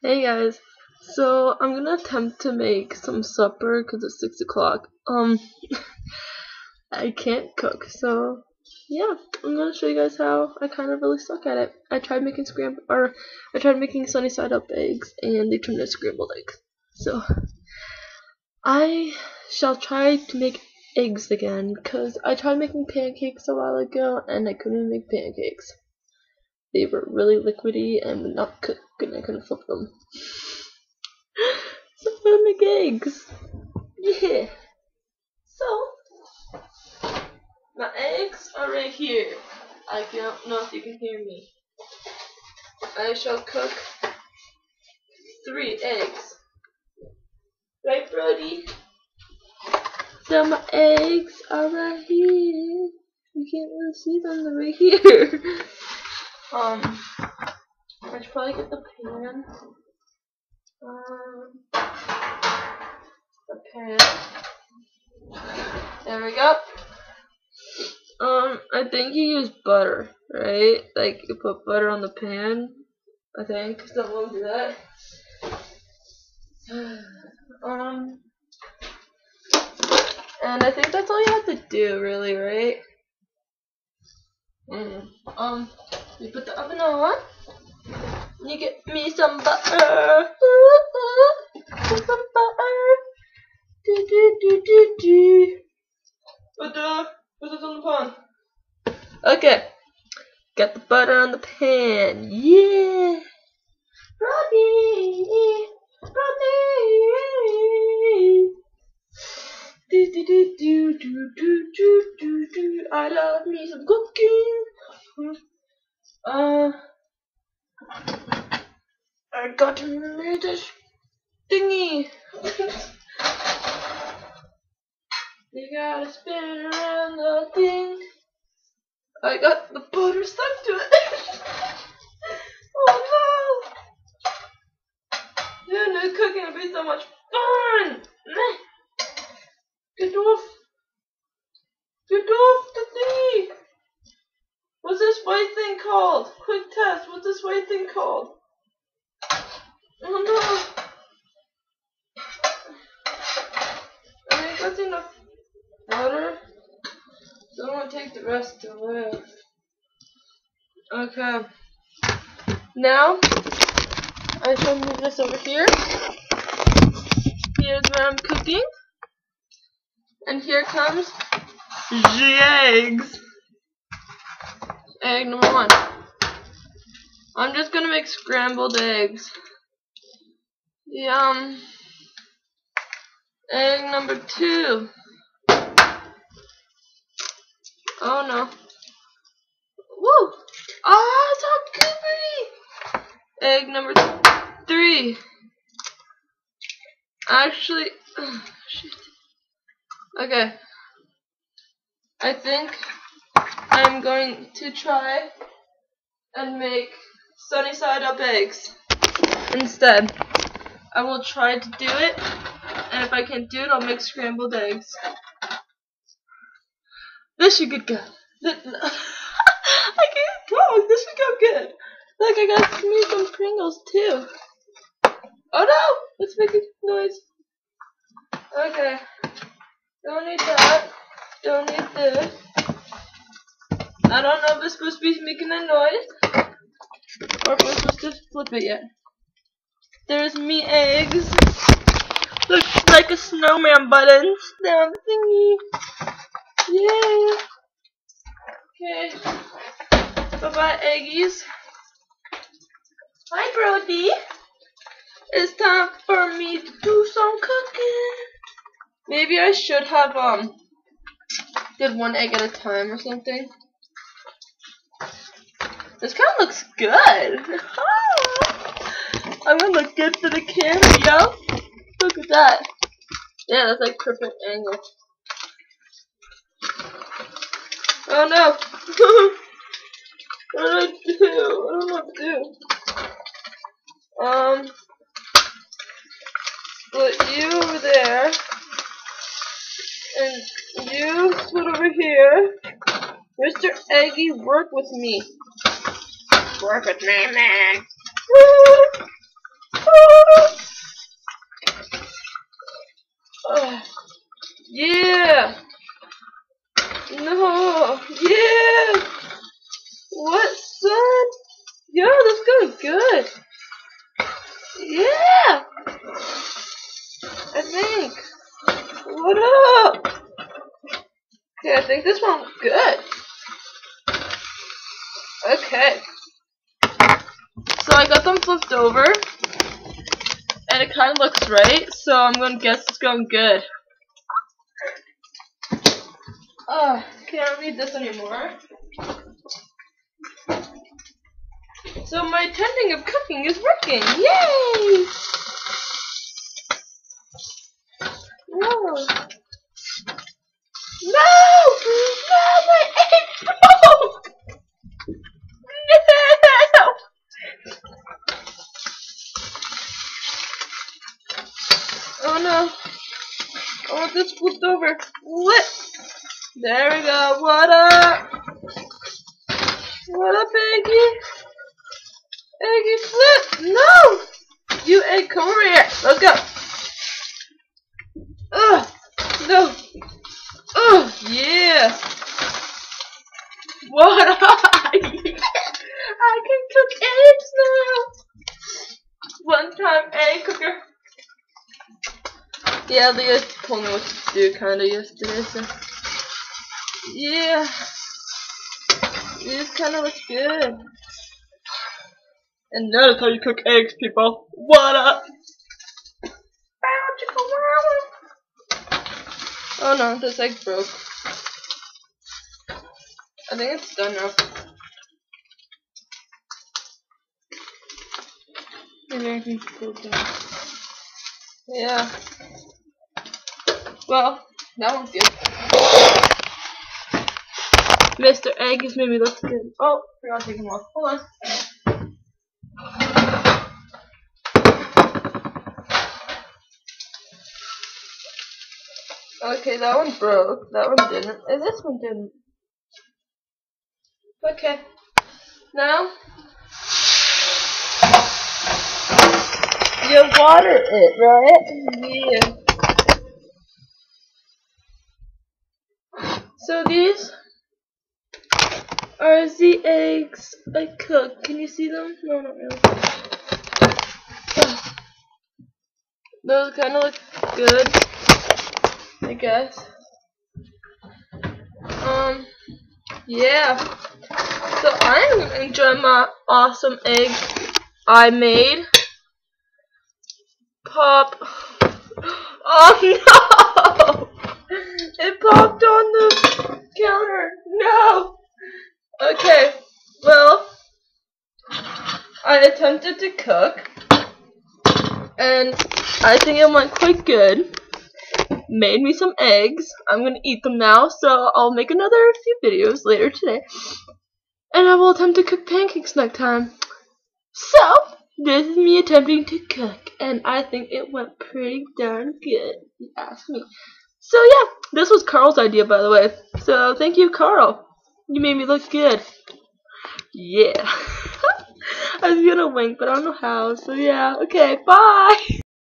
Hey guys, so I'm gonna attempt to make some supper because it's 6 o'clock. I can't cook, so yeah, I'm gonna show you guys how I kind of really suck at it. I tried making sunny side up eggs and they turned into scrambled eggs. So I shall try to make eggs again because I tried making pancakes a while ago and I couldn't make pancakes. They were really liquidy and would not cook and I couldn't flip them. So I'm gonna make eggs. Yeah. So my eggs are right here. I don't know if you can hear me. I shall cook 3 eggs. Right, Brody? So my eggs are right here. You can't really see them, they're right here. I should probably get the pan. The pan. There we go. I think you use butter, right? Like you put butter on the pan. I think someone do that. And I think that's all you have to do, really, right? You put the oven on. You get me some butter. Some butter. Put it on the pan. Okay. Got the butter on the pan. Yeah. Brody. I love me some cooking. I got to make this thingy. You gotta spin around the thing. I got the butter stuck to it. Oh no! Dude, this cooking would be so much fun. Get off the thingy. What's this white thing called? Quick test. What's this white thing called? Oh no! I think that's enough butter. So I'm gonna take the rest away. Okay. Now I shall move this over here. Here's where I'm cooking. And here comes the eggs. Egg number 1. I'm just gonna make scrambled eggs. Yum. Egg number 2. Oh no. Woo! Ah, it's all gooey. Egg number 3. Actually, oh, shit. Okay. I think I'm going to try and make sunny side up eggs instead. I will try to do it, and if I can't do it, I'll make scrambled eggs. This should get good. I can't talk. This should go good. Look, I got me some Pringles too. Oh no! Let's make a noise. Okay. Don't need that. Don't need this. I don't know if it's supposed to be making a noise or if we're supposed to flip it yet. There's me eggs. Looks like a snowman button. Down the thingy. Yay. Okay. Bye-bye, eggies. Hi, Brody. It's time for me to do some cooking. Maybe I should have did 1 egg at a time or something. This kind of looks good. I'm gonna look good for the camera, yo. Look at that. Yeah, that's like perfect angle. Oh no. What do I do? I don't know what to do. Put you over there. And you put over here. Mr. Eggy, work with me. Work with me, man. think this one looks good. Okay. So I got them flipped over, and it kind of looks right, so I'm gonna guess it's going good. Can't read this anymore. So my tending of cooking is working. Yay! Whoa. No! No, my egg broke! No! Oh no. I want this flipped over. Flip! There we go. What up? What up, Eggy? Eggy, flip! No! You egg, come over here. Let's go. Ugh! No! Ugh! Yeah! What up? I can cook eggs now! One-time egg cooker. Yeah, Leah told me what to do kinda yesterday, so. Yeah. This kinda looks good. And notice how you cook eggs, people. What up? Oh no, this egg broke. I think it's done now. Maybe I can pull it down. Yeah. Well, that one's good. Mr. Egg has made me look good. Oh, forgot to take him off. Hold on. Okay, that one broke. That one didn't. And this one didn't. Okay. Now, you water it, right? Yeah. So these are the eggs I cooked. Can you see them? No, not really. Those kind of look good, I guess. Yeah. So I'm gonna enjoy my awesome egg I made. Pop. Oh no! It popped on the counter. No! Okay, well, I attempted to cook, and I think it went quite good. Made me some eggs. I'm gonna eat them now, so I'll make another few videos later today. And I will attempt to cook pancakes next time. So, this is me attempting to cook, and I think it went pretty darn good, if you ask me. So yeah, this was Carl's idea, by the way. So thank you, Carl. You made me look good. Yeah. I was gonna wink, but I don't know how. So yeah, okay, bye.